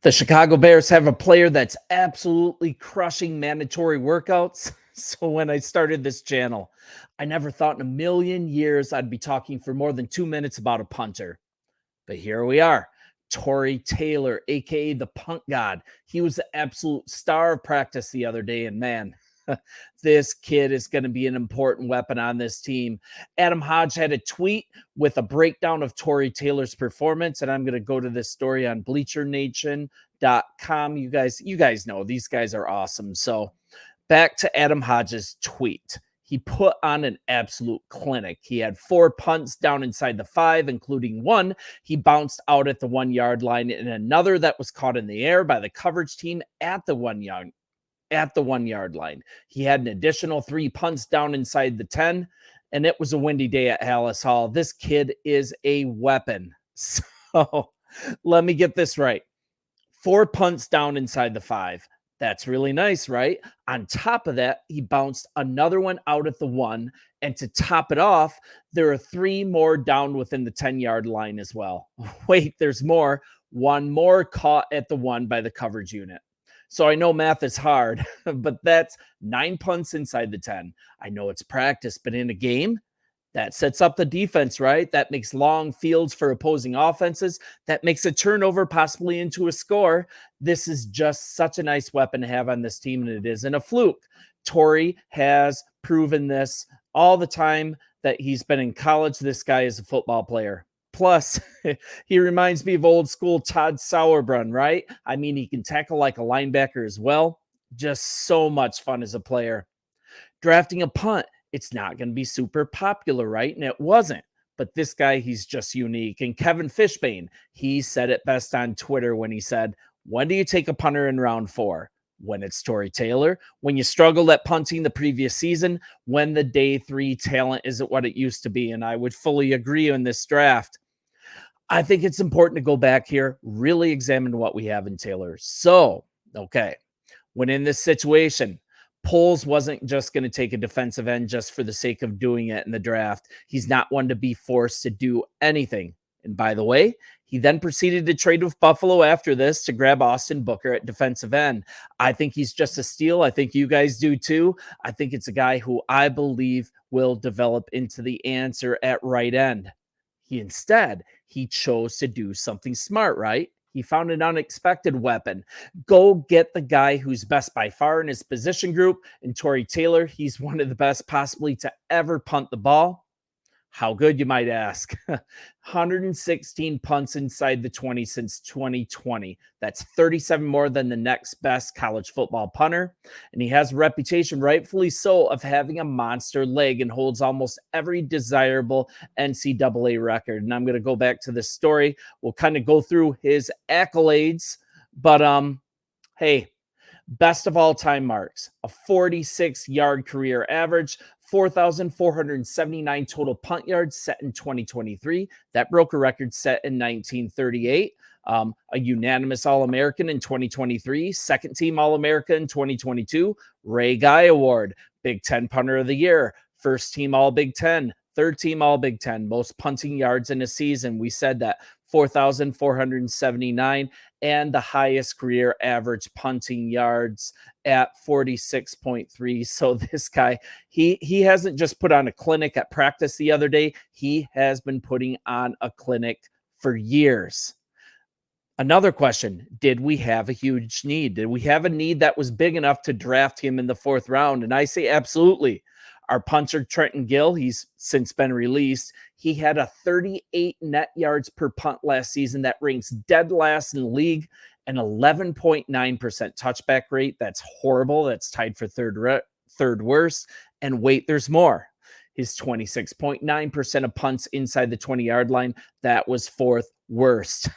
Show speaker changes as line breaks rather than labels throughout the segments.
The Chicago Bears have a player that's absolutely crushing mandatory workouts. So when I started this channel, I never thought in a million years I'd be talking for more than 2 minutes about a punter. But here we are. Tory Taylor, aka the punt god. He was the absolute star of practice the other day, and man, this kid is going to be an important weapon on this team. Adam Hodge had a tweet with a breakdown of Tory Taylor's performance, and I'm going to go to this story on bleachernation.com. You guys know these guys are awesome. So back to Adam Hodge's tweet. He put on an absolute clinic. He had 4 punts down inside the 5, including one he bounced out at the 1-yard line, and another that was caught in the air by the coverage team at the 1-yard line. He had an additional 3 punts down inside the 10, and it was a windy day at Hallis Hall. This kid is a weapon. So let me get this right. 4 punts down inside the 5. That's really nice, right? On top of that, he bounced another one out at the 1. And to top it off, there are 3 more down within the 10-yard line as well. Wait, there's more. 1 more caught at the 1 by the coverage unit. So I know math is hard, but that's 9 punts inside the 10. I know it's practice, but in a game, that sets up the defense, right? That makes long fields for opposing offenses. That makes a turnover possibly into a score. This is just such a nice weapon to have on this team, and it isn't a fluke. Tory has proven this all the time that he's been in college. This guy is a football player. Plus, he reminds me of old school Todd Sauerbrunn, right? I mean, he can tackle like a linebacker as well. Just so much fun as a player. Drafting a punt, it's not going to be super popular, right? And it wasn't. But this guy, he's just unique. And Kevin Fishbane, he said it best on Twitter when he said, when do you take a punter in round 4? When it's Tory Taylor, when you struggled at punting the previous season, when the day 3 talent isn't what it used to be. And I would fully agree on this draft. I think it's important to go back here, really examine what we have in Taylor. So, okay, when in this situation, Poles wasn't just going to take a defensive end just for the sake of doing it in the draft. He's not one to be forced to do anything. And by the way, he then proceeded to trade with Buffalo after this to grab Austin Booker at defensive end. I think he's just a steal. I think you guys do too. I think it's a guy who I believe will develop into the answer at right end. He chose to do something smart, right? He found an unexpected weapon. Go get the guy who's best by far in his position group. And Tory Taylor, he's one of the best possibly to ever punt the ball. How good, you might ask. 116 punts inside the 20 since 2020. That's 37 more than the next best college football punter. And he has a reputation, rightfully so, of having a monster leg and holds almost every desirable NCAA record. And I'm going to go back to this story. We'll kind of go through his accolades. But, hey, best of all time marks, a 46-yard career average, 4,479 total punt yards set in 2023. That broke a record set in 1938. A unanimous All-American in 2023, second team All-America in 2022, Ray Guy Award, Big Ten Punter of the Year, first team All-Big Ten, third team All-Big Ten, most punting yards in a season. We said that 4,479 and the highest career average punting yards at 46.3. So this guy, he hasn't just put on a clinic at practice the other day. He has been putting on a clinic for years. Another question, did we have a huge need? Did we have a need that was big enough to draft him in the 4th round? And I say absolutely. Our punter, Trenton Gill, he's since been released. He had a 38 net yards per punt last season. That ranks dead last in the league, an 11.9% touchback rate. That's horrible. That's tied for third worst. And wait, there's more. His 26.9% of punts inside the 20-yard line, that was 4th worst.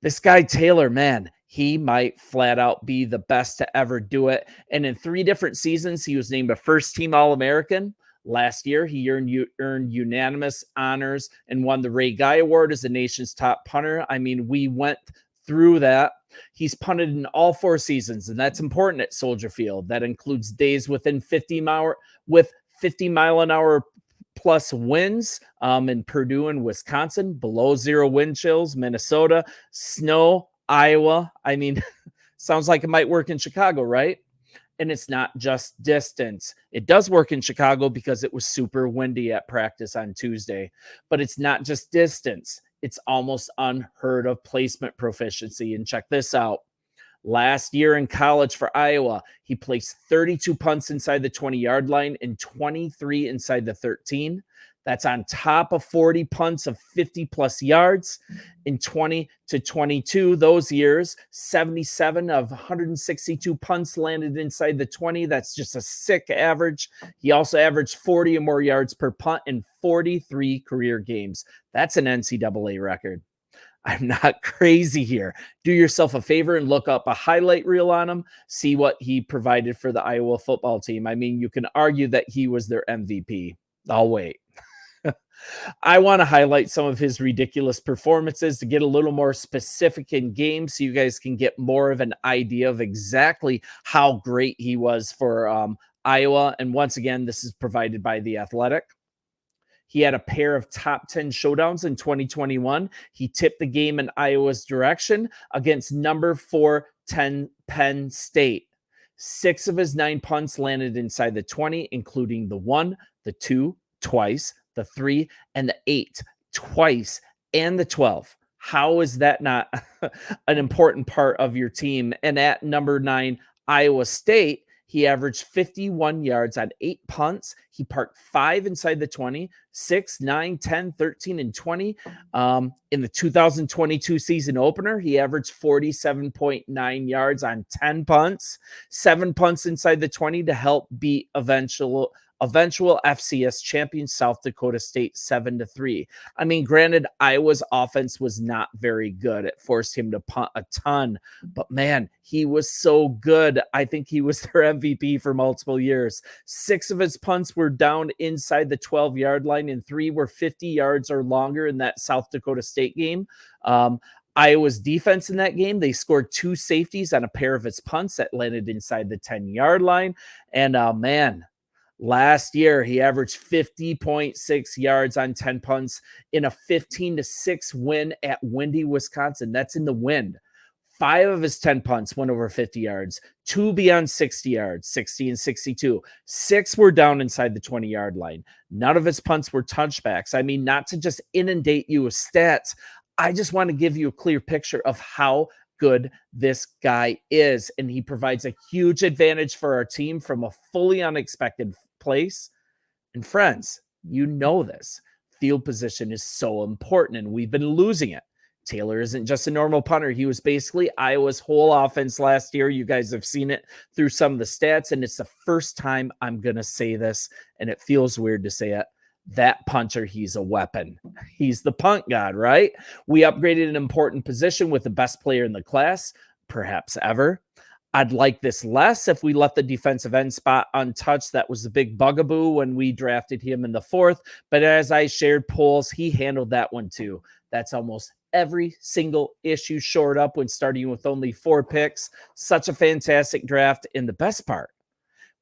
This guy, Taylor, man, he might flat out be the best to ever do it. And in 3 different seasons, he was named a first-team All-American. Last year, he earned unanimous honors and won the Ray Guy Award as the nation's top punter. I mean, we went through that. He's punted in all 4 seasons, and that's important at Soldier Field. That includes days within 50 mile an hour plus winds in Purdue and Wisconsin, below 0 wind chills, Minnesota, snow, Iowa, I mean, sounds like it might work in Chicago, right? And it's not just distance. It does work in Chicago because it was super windy at practice on Tuesday, but it's not just distance. It's almost unheard of placement proficiency. And check this out. Last year in college for Iowa, he placed 32 punts inside the 20-yard line and 23 inside the 13. That's on top of 40 punts of 50 plus yards in 20 to 22. Those years, 77 of 162 punts landed inside the 20. That's just a sick average. He also averaged 40 or more yards per punt in 43 career games. That's an NCAA record. I'm not crazy here. Do yourself a favor and look up a highlight reel on him. See what he provided for the Iowa football team. I mean, you can argue that he was their MVP. I'll wait. I want to highlight some of his ridiculous performances to get a little more specific in game so you guys can get more of an idea of exactly how great he was for Iowa. And once again, this is provided by The Athletic. He had a pair of top 10 showdowns in 2021. He tipped the game in Iowa's direction against number 4 Penn State. 6 of his 9 punts landed inside the 20, including the 1, the 2, twice, the 3, and the 8, twice, and the 12. How is that not an important part of your team? And at number 9, Iowa State, he averaged 51 yards on 8 punts. He parked 5 inside the 20, 6, 9, 10, 13, and 20. In the 2022 season opener, he averaged 47.9 yards on 10 punts, 7 punts inside the 20 to help beat eventual FCS champion South Dakota State 7-3. I mean, granted, Iowa's offense was not very good. It forced him to punt a ton, but man, he was so good. I think he was their MVP for multiple years. 6 of his punts were down inside the 12-yard line, and 3 were 50 yards or longer in that South Dakota State game. Iowa's defense in that game, they scored 2 safeties on a pair of his punts that landed inside the 10-yard line. And man, last year, he averaged 50.6 yards on 10 punts in a 15-6 win at windy Wisconsin. That's in the wind. 5 of his 10 punts went over 50 yards, 2 beyond 60 yards, 60 and 62. 6 were down inside the 20-yard line. None of his punts were touchbacks. I mean, not to just inundate you with stats. I just want to give you a clear picture of how good this guy is. And he provides a huge advantage for our team from a fully unexpected place. And friends, you know this. Field position is so important, and we've been losing it. Taylor isn't just a normal punter. He was basically Iowa's whole offense last year. You guys have seen it through some of the stats, and it's the first time I'm going to say this, and it feels weird to say it. That punter, he's a weapon. He's the punt god, right? We upgraded an important position with the best player in the class, perhaps ever. I'd like this less if we left the defensive end spot untouched. That was the big bugaboo when we drafted him in the 4th. But as I shared polls, he handled that one too. That's almost every single issue shored up when starting with only 4 picks. Such a fantastic draft. And the best part,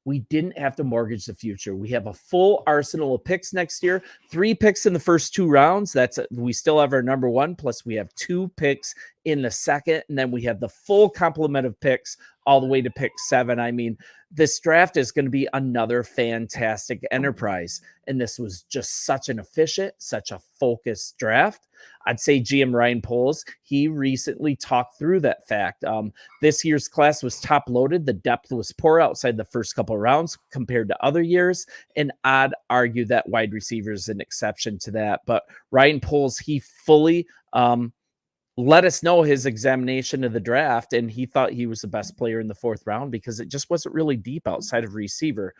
we didn't have to mortgage the future. We have a full arsenal of picks next year. 3 picks in the first 2 rounds. We still have our number 1, plus we have 2 picks in the second, and then we have the full complement of picks all the way to pick 7. I mean, this draft is going to be another fantastic enterprise, and this was just such an efficient, such a focused draft. I'd say GM Ryan Poles, he recently talked through that fact. This year's class was top loaded. The depth was poor outside the first couple of rounds compared to other years, and I'd argue that wide receiver is an exception to that. But Ryan Poles, he fully let us know his examination of the draft, and he thought he was the best player in the 4th round because it just wasn't really deep outside of receiver.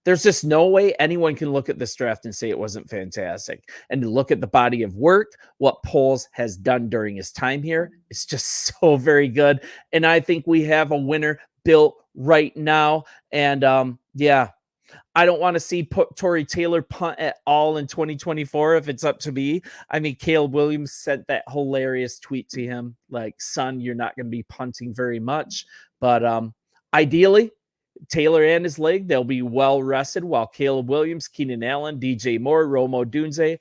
There's just no way anyone can look at this draft and say it wasn't fantastic. And to look at the body of work, what Poles has done during his time here, it's just so very good. And I think we have a winner built right now. And yeah, I don't want to see Tory Taylor punt at all in 2024 if it's up to me. I mean, Caleb Williams sent that hilarious tweet to him, like, son, you're not going to be punting very much. But ideally, Taylor and his leg, they'll be well rested, while Caleb Williams, Keenan Allen, DJ Moore, Rome Odunze,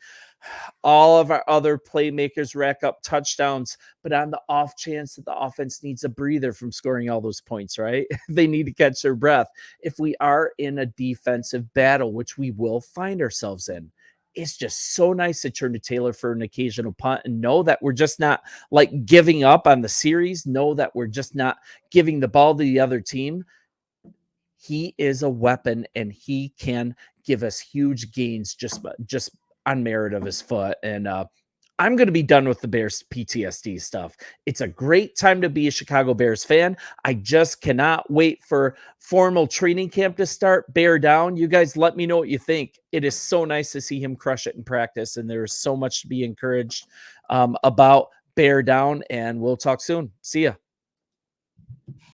All of our other playmakers rack up touchdowns, but on the off chance that the offense needs a breather from scoring all those points, right? They need to catch their breath. If we are in a defensive battle, which we will find ourselves in, it's just so nice to turn to Taylor for an occasional punt and know that we're just not like giving up on the series, know that we're just not giving the ball to the other team. He is a weapon and he can give us huge gains just on merit of his foot. And I'm going to be done with the Bears PTSD stuff. It's a great time to be a Chicago Bears fan. I just cannot wait for formal training camp to start. Bear down. You guys let me know what you think. It is so nice to see him crush it in practice. And there's so much to be encouraged about Bear down. And we'll talk soon. See ya.